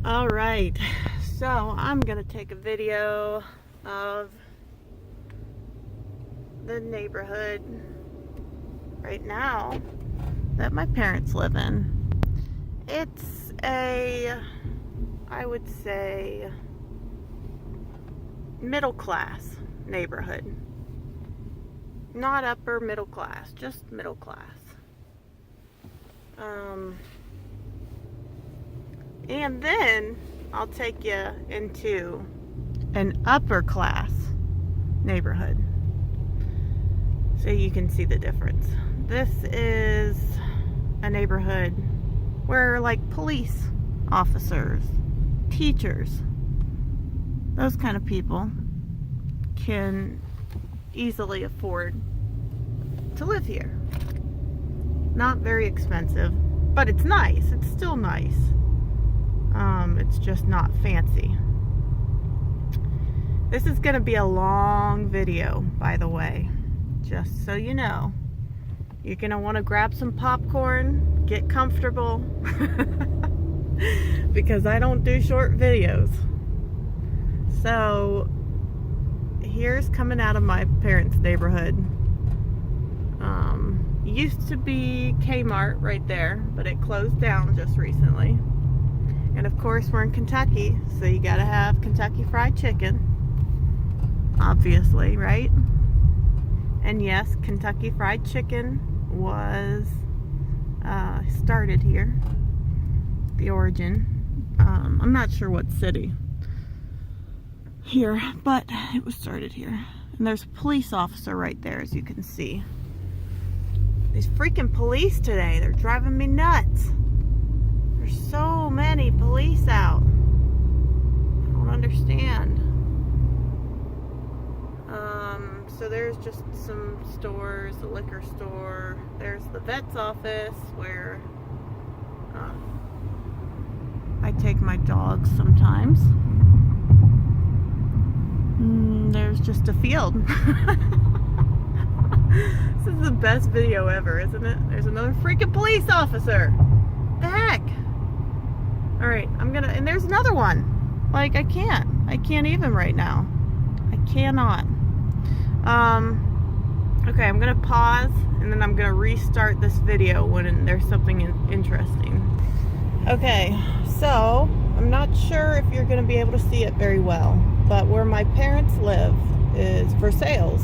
All right, so I'm gonna take a video of the neighborhood right now that my parents live in. It's I would say, middle class neighborhood. Not upper middle class, just middle class. And then I'll take you into an upper class neighborhood so you can see the difference. This is a neighborhood where like police officers, teachers, those kind of people can easily afford to live here. Not very expensive, but it's nice. It's still nice. It's just not fancy. This is going to be a long video, by the way, just so you know. You're going to want to grab some popcorn, get comfortable, because I don't do short videos. So, here's coming out of my parents' neighborhood. Used to be Kmart right there, but it closed down just recently. And of course we're in Kentucky, so you gotta have Kentucky Fried Chicken, obviously, right? And yes, Kentucky Fried Chicken was started here, the origin. I'm not sure what city here, but it was started here. And there's a police officer right there, as you can see. These freaking police today, they're driving me nuts. There's so many police out. I don't understand. So there's just some stores, a liquor store. There's the vet's office where I take my dogs sometimes. There's just a field. This is the best video ever, isn't it? There's another freaking police officer. The heck? Alright, and there's another one. Like, I can't even right now. I cannot. Okay, I'm gonna pause, and then I'm gonna restart this video when there's something interesting. Okay, so, I'm not sure if you're gonna be able to see it very well, but where my parents live is Versailles.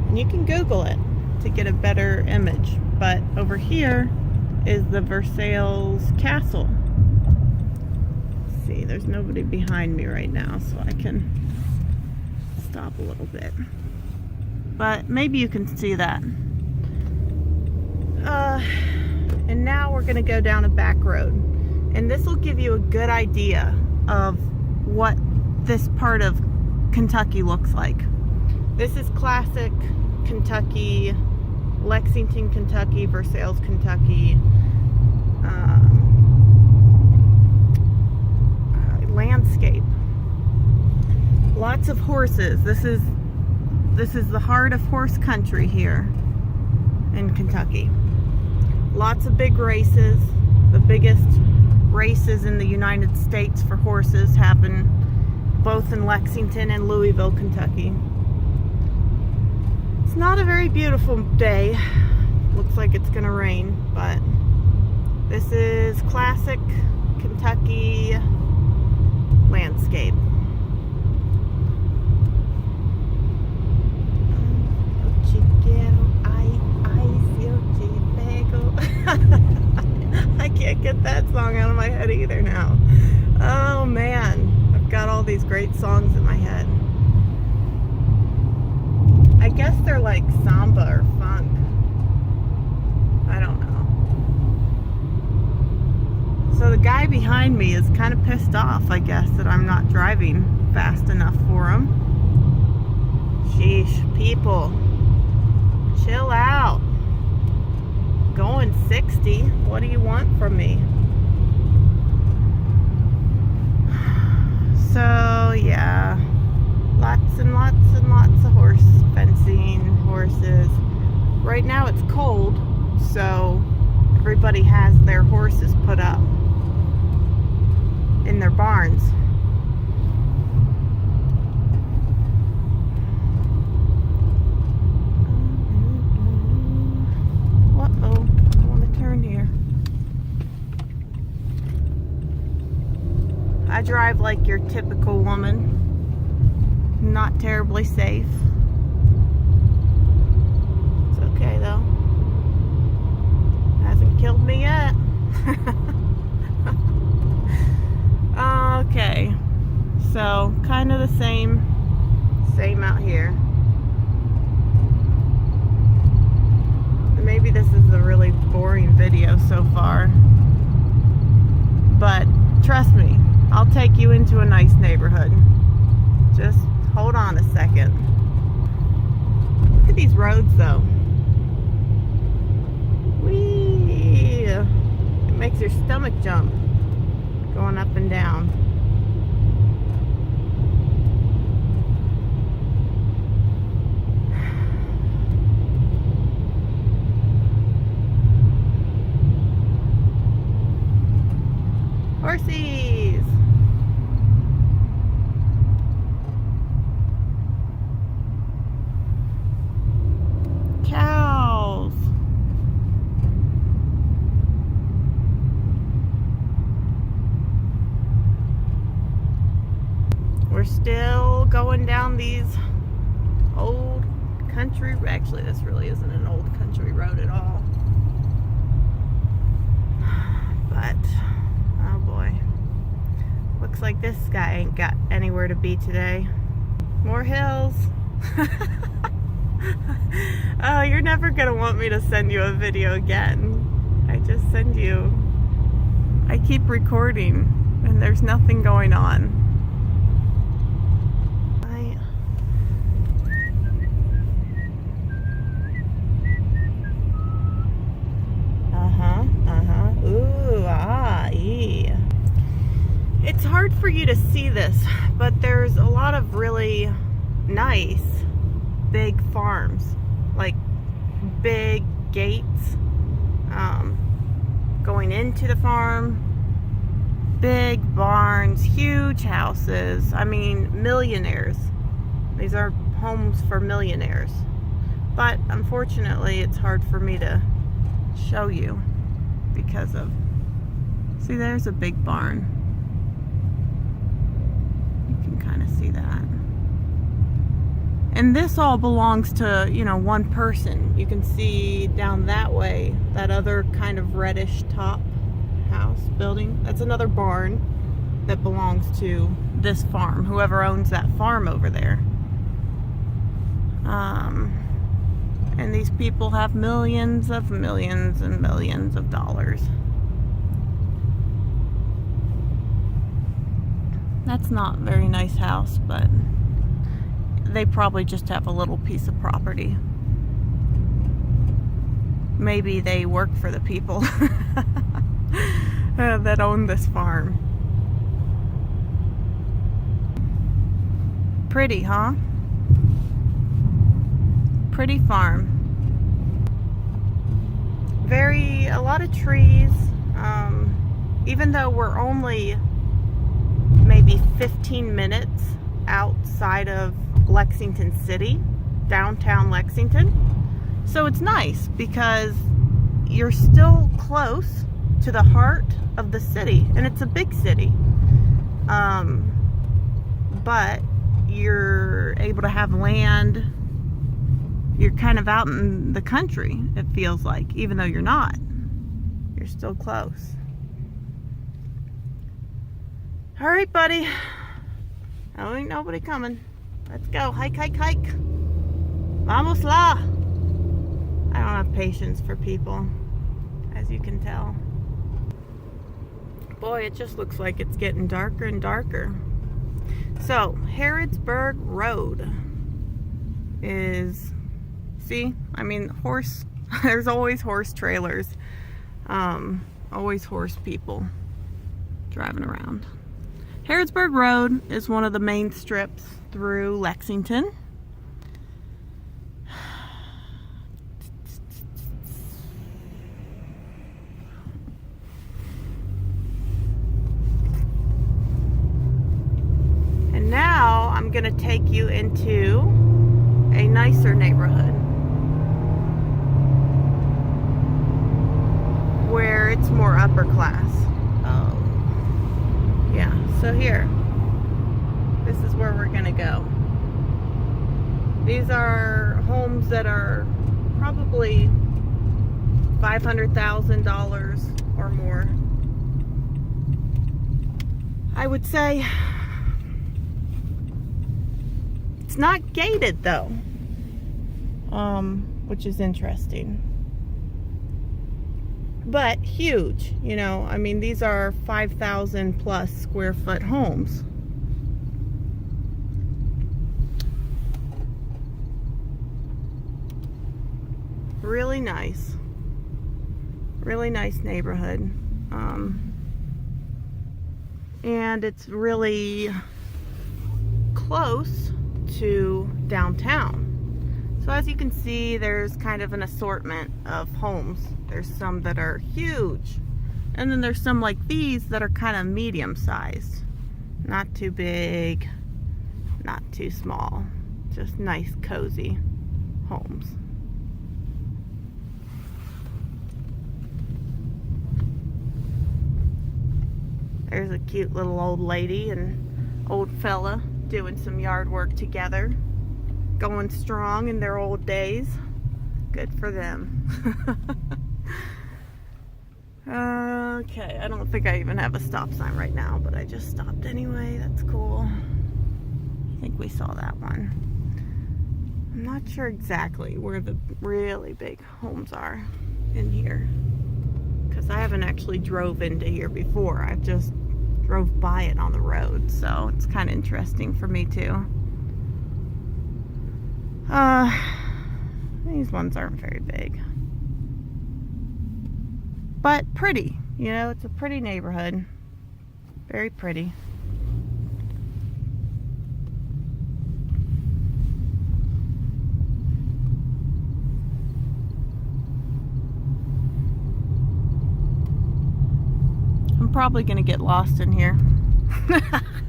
And you can Google it to get a better image. But over here is the Versailles Castle. Let's see, there's nobody behind me right now, so I can stop a little bit. But maybe you can see that. And now we're going to go down a back road. And this will give you a good idea of what this part of Kentucky looks like. This is classic Kentucky, Lexington, Kentucky, Versailles, Kentucky, landscape. Lots of horses. This is the heart of horse country here in Kentucky. Lots of big races. The biggest races in the United States for horses happen both in Lexington and Louisville, Kentucky. It's not a very beautiful day. Looks like it's gonna rain, but this is classic Kentucky landscape. I can't get that song out of my head either now. Oh man, I've got all these great songs in my head. I guess they're like samba or funk. I don't know. So the guy behind me is kind of pissed off, I guess, that I'm not driving fast enough for him. Sheesh, people. Chill out. Going 60. What do you want from me? So, yeah. Lots and lots and lots of horse fencing, horses. Right now it's cold, so everybody has their horses put up in their barns. Uh-oh, I want to turn here. I drive like your typical woman. Not terribly safe. It's okay though. Hasn't killed me yet. Okay, so kind of the same out here. Maybe this is a really boring video so far, but trust me, I'll take you into a nice neighborhood. Just hold on a second. Look at these roads though. Whee! It makes your stomach jump going up and down. Horsies! Cows! We're still going down these old country, actually this really isn't an old country road at all. But oh boy, looks like this guy ain't got anywhere to be today. More hills. Oh, you're never gonna want me to send you a video again. I just send you, I keep recording and there's nothing going on. It's hard for you to see this, but there's a lot of really nice big farms, like big gates going into the farm, big barns, huge houses. I mean, millionaires. These are homes for millionaires. But unfortunately, it's hard for me to show you because of, see, there's a big barn. Kind of see that. And this all belongs to, you know, one person. You can see down that way, that other kind of reddish top house building. That's another barn that belongs to this farm, whoever owns that farm over there. And these people have millions and millions of dollars. That's not a very nice house, but they probably just have a little piece of property. Maybe they work for the people that own this farm. Pretty, huh? Pretty farm. A lot of trees. Even though we're only maybe 15 minutes outside of Lexington City, downtown Lexington. So it's nice because you're still close to the heart of the city, and it's a big city. But you're able to have land. You're kind of out in the country, it feels like, even though you're not. You're still close. All right, buddy. Oh, ain't nobody coming. Let's go. Hike, hike, hike. Vamos la. I don't have patience for people, as you can tell. Boy, it just looks like it's getting darker and darker. So, Harrodsburg Road is, see, I mean, horse, there's always horse trailers. Always horse people driving around. Harrodsburg Road is one of the main strips through Lexington. going to take you into a nicer neighborhood where it's more upper class. Oh, yeah. So here, this is where we're going to go. These are homes that are probably $500,000 or more. I would say it's not gated though, which is interesting. But huge, you know, I mean, these are 5,000 plus square foot homes. Really nice neighborhood. And it's really close to downtown. So as you can see, there's kind of an assortment of homes. There's some that are huge, and then there's some like these that are kind of medium sized. Not too big, not too small. Just nice, cozy homes. There's a cute little old lady and old fella doing some yard work together. Going strong in their old days. Good for them. Okay, I don't think I even have a stop sign right now, but I just stopped anyway. That's cool. I think we saw that one. I'm not sure exactly where the really big homes are in here, because I haven't actually drove into here before. I've just drove by it on the road, so it's kind of interesting for me too. These ones aren't very big, but pretty. You know, it's a pretty neighborhood. Very pretty. I'm probably gonna get lost in here.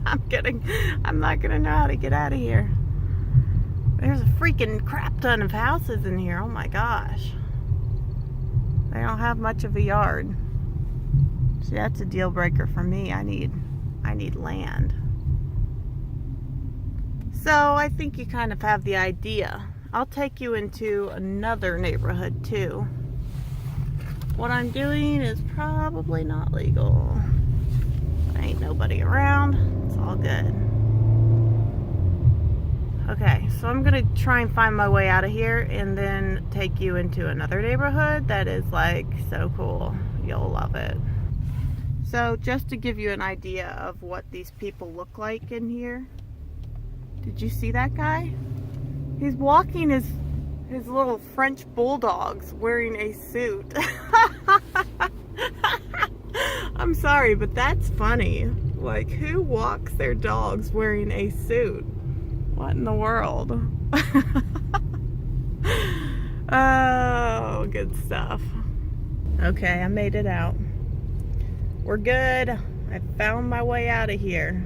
I'm kidding. I'm not gonna know how to get out of here. There's a freaking crap ton of houses in here. Oh my gosh. They don't have much of a yard. See, that's a deal breaker for me. I need land. So I think you kind of have the idea. I'll take you into another neighborhood too. What I'm doing is probably not legal. There ain't nobody around. It's all good. Okay, so I'm gonna try and find my way out of here and then take you into another neighborhood that is like so cool. You'll love it. So just to give you an idea of what these people look like in here. Did you see that guy? He's walking his little French bulldogs wearing a suit. I'm sorry, but that's funny. Like, who walks their dogs wearing a suit? What in the world? Oh, good stuff. Okay, I made it out. We're good. I found my way out of here.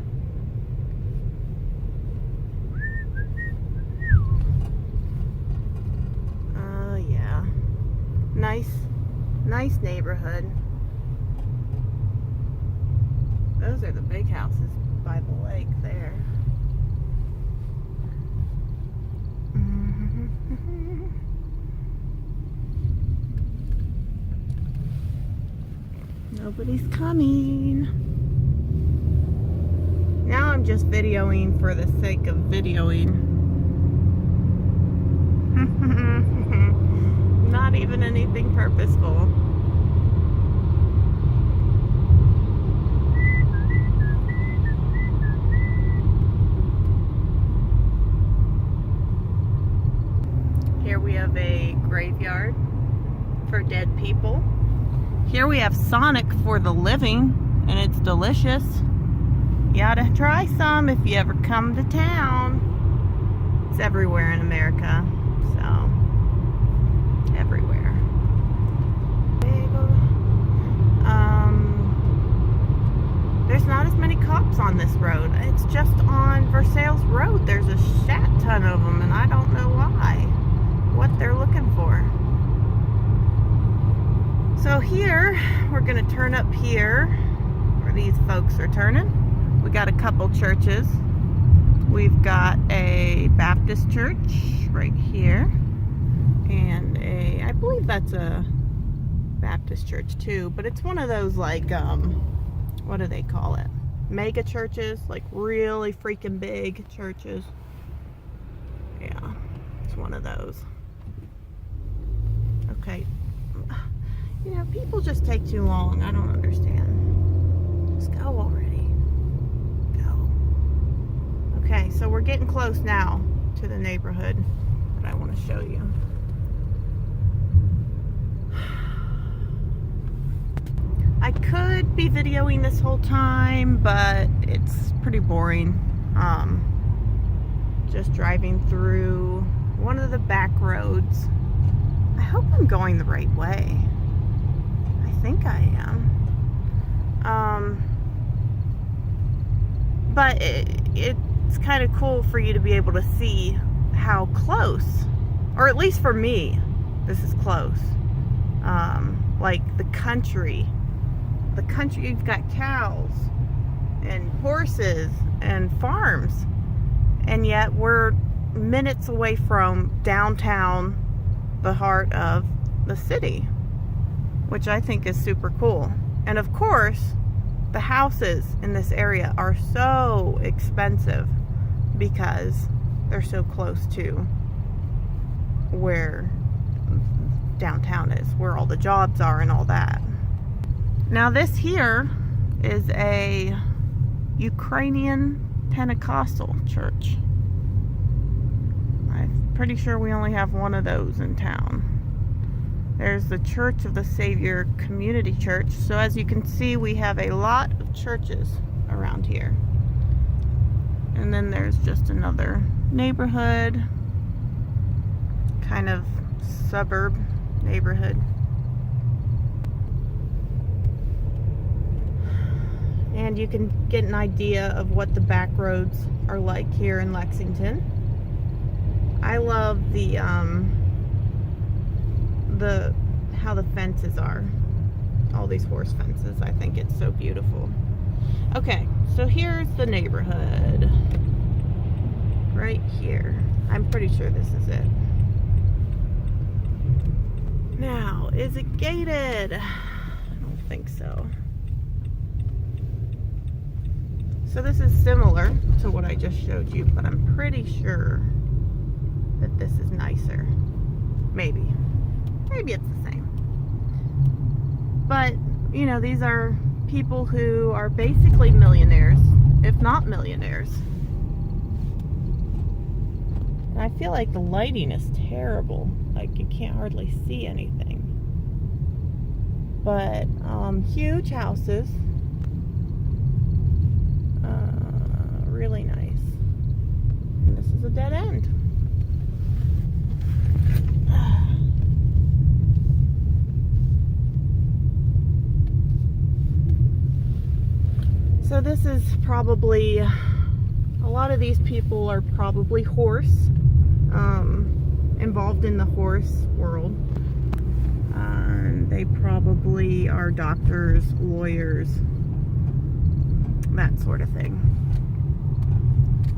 Oh, yeah. Nice neighborhood. Those are the big houses by the lake there. Nobody's coming. Now I'm just videoing for the sake of videoing. Not even anything purposeful. Here we have a graveyard for dead people. Here we have Sonic for the living, and it's delicious. You ought to try some if you ever come to town. It's everywhere in America, so everywhere. There's not as many cops on this road. It's just on Versailles Road. There's ton of them, and I don't know why, what they're looking for. So here, we're gonna turn up here, where these folks are turning. We got a couple churches. We've got a Baptist church right here, and I believe that's a Baptist church too, but it's one of those like, what do they call it? Mega churches, like really freaking big churches. Yeah, it's one of those. Okay. You know, people just take too long. I don't understand. Just go already. Go. Okay, so we're getting close now to the neighborhood that I want to show you. I could be videoing this whole time, but it's pretty boring. Just driving through one of the back roads. I hope I'm going the right way. I think I am. But it's kind of cool for you to be able to see how close, or at least for me, this is close. Like the country, you've got cows and horses and farms, and yet we're minutes away from downtown, the heart of the city, which I think is super cool. And of course, the houses in this area are so expensive because they're so close to where downtown is, where all the jobs are and all that. Now this here is a Ukrainian Pentecostal church. I'm pretty sure we only have one of those in town. There's the Church of the Savior Community Church. So as you can see, we have a lot of churches around here. And then there's just another neighborhood, kind of suburb neighborhood. And you can get an idea of what the back roads are like here in Lexington. I love how the fences are. All these horse fences. I think it's so beautiful. Okay, so here's the neighborhood. Right here. I'm pretty sure this is it. Now, is it gated? I don't think so. So this is similar to what I just showed you, but I'm pretty sure that this is nicer. Maybe it's the same. But, you know, these are people who are basically millionaires, if not millionaires. And I feel like the lighting is terrible. Like, you can't hardly see anything. But, huge houses. Really nice. And this is a dead end. So this is probably, a lot of these people are probably involved in the horse world. They probably are doctors, lawyers, that sort of thing.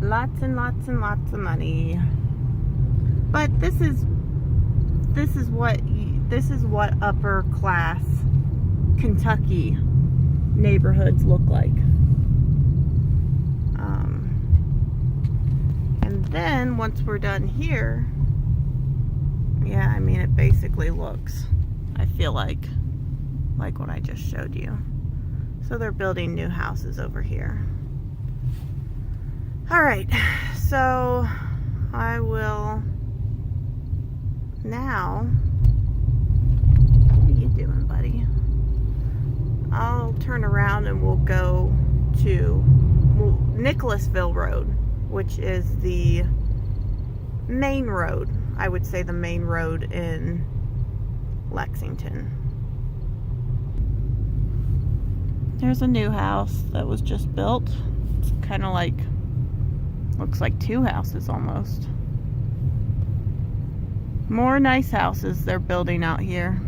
Lots and lots and lots of money. But this is what upper class Kentucky neighborhoods look like. And then once we're done here, yeah, I mean, it basically looks, I feel like what I just showed you. So they're building new houses over here. All right, so I will now, what are you doing, buddy? I'll turn around and we'll go to Nicholasville Road, which is the main road. I would say the main road in Lexington. There's a new house that was just built. It's kind of like, looks like two houses almost. More nice houses they're building out here.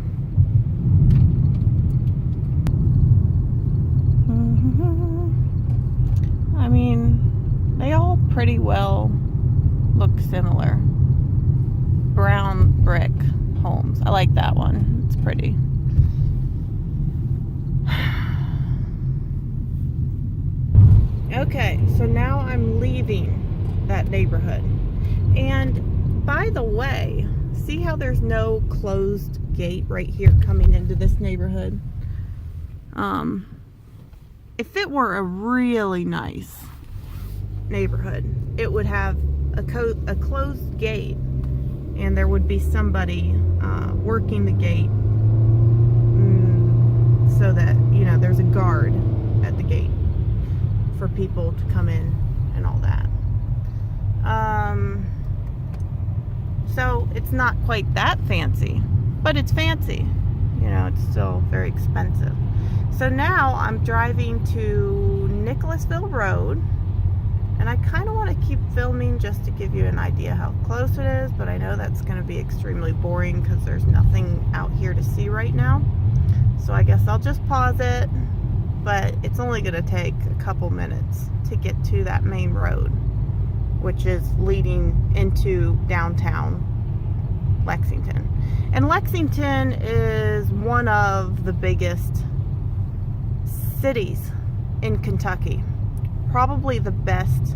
I mean, they all pretty well look similar. Brown brick homes. I like that one. It's pretty. Okay, so now I'm leaving that neighborhood. And by the way, see how there's no closed gate right here coming into this neighborhood? If it were a really nice neighborhood, it would have a closed gate, and there would be somebody working the gate, so that, you know, there's a guard at the gate for people to come in and all that. So it's not quite that fancy, but it's fancy. You know, it's still very expensive. So now I'm driving to Nicholasville Road, and I kind of want to keep filming just to give you an idea how close it is, but I know that's going to be extremely boring because there's nothing out here to see right now. So I guess I'll just pause it, but it's only going to take a couple minutes to get to that main road, which is leading into downtown Lexington. And Lexington is one of the biggest cities in Kentucky. Probably the best,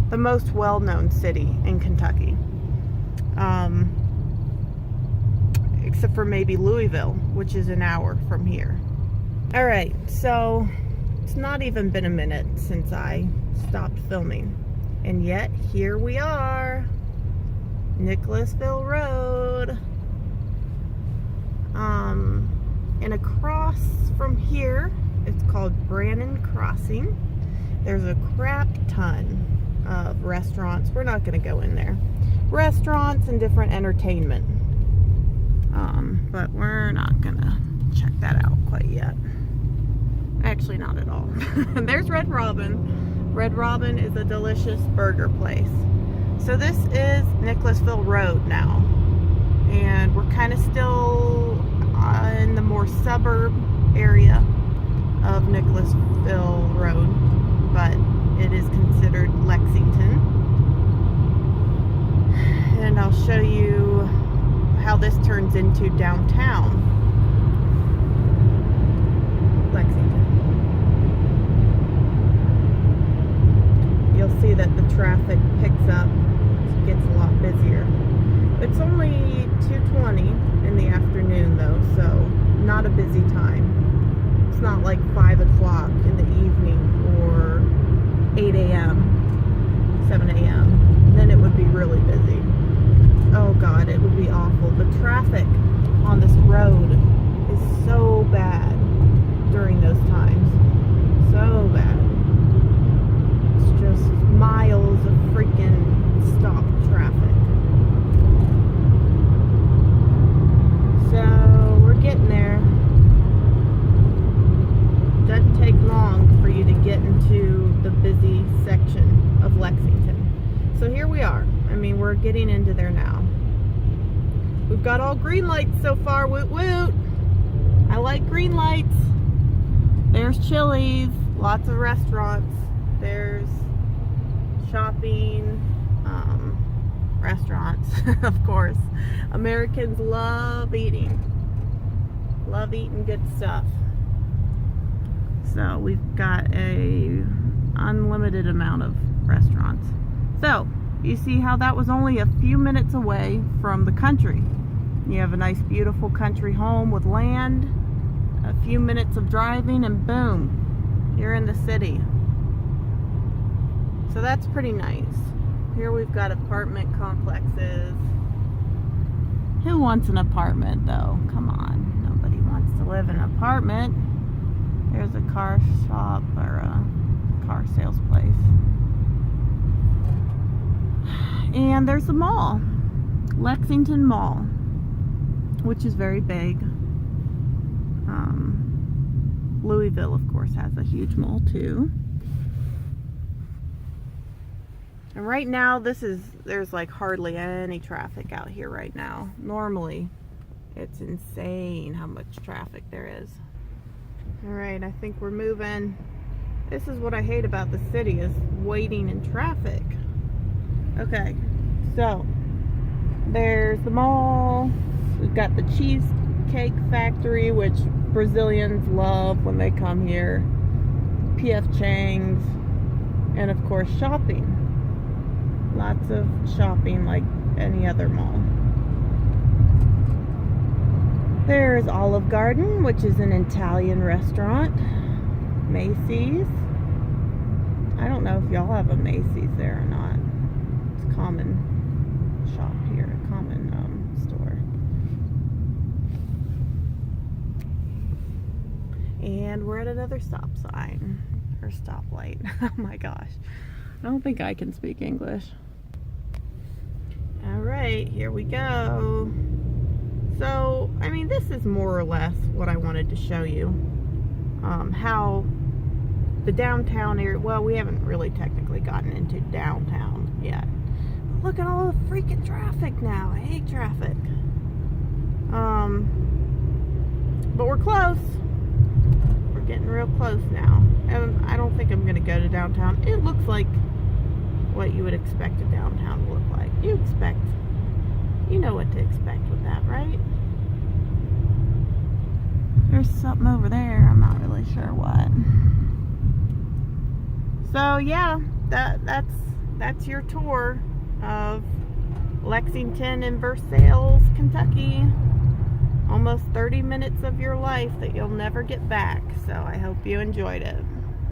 the most well-known city in Kentucky. Except for maybe Louisville, which is an hour from here. Alright, so it's not even been a minute since I stopped filming. And yet, here we are. Nicholasville Road. And across from here, it's called Brannan Crossing. There's a crap ton of restaurants. We're not going to go in there. Restaurants and different entertainment. But we're not going to check that out quite yet. Actually, not at all. There's Red Robin. Red Robin is a delicious burger place. So this is Nicholasville Road now. And we're kind of still in the more suburb area of Nicholasville Road, but it is considered Lexington. And I'll show you how this turns into downtown Lexington. You'll see that the traffic picks up, gets a lot busier. It's only 2:20 in the afternoon though, so not a busy time. It's not like 5 o'clock in the evening or 8 a.m., 7 a.m. Then it would be really busy. Oh God, it would be awful. The traffic on this road is so bad during those times. So bad. It's just miles of freaking stopped traffic. So we're getting there. Doesn't take long for you to get into the busy section of Lexington. So here we are. I mean, we're getting into there now. We've got all green lights so far. Woot woot! I like green lights. There's Chili's, lots of restaurants. There's shopping, restaurants, of course. Americans love eating. Love eating good stuff. So we've got a unlimited amount of restaurants. So you see how that was only a few minutes away from the country. You have a nice beautiful country home with land, a few minutes of driving, and boom, you're in the city. So that's pretty nice. Here we've got apartment complexes. Who wants an apartment though? Come on, nobody wants to live in an apartment. There's a car shop or a car sales place. And there's a mall, Lexington Mall, which is very big. Louisville, of course, has a huge mall too. And right now, there's like hardly any traffic out here right now. Normally, it's insane how much traffic there is. All right, I think we're moving. This is what I hate about the city, is waiting in traffic. Okay, so there's the mall. We've got the Cheesecake Factory, which Brazilians love when they come here. P.F. Chang's, and of course shopping. Lots of shopping like any other mall. There's Olive Garden, which is an Italian restaurant. Macy's. I don't know if y'all have a Macy's there or not. It's a common shop here, a common store. And we're at another stop sign, or stoplight. Oh my gosh. I don't think I can speak English. Alright, here we go. So, I mean, this is more or less what I wanted to show you. How the downtown area, well, we haven't really technically gotten into downtown yet. But look at all the freaking traffic now. I hate traffic. But we're close. We're getting real close now. And I don't think I'm going to go to downtown. It looks like what you would expect a downtown to look like. You know what to expect with that, right? There's something over there. I'm not really sure what. So yeah, that's your tour of Lexington and Versailles, Kentucky. Almost 30 minutes of your life that you'll never get back. So I hope you enjoyed it.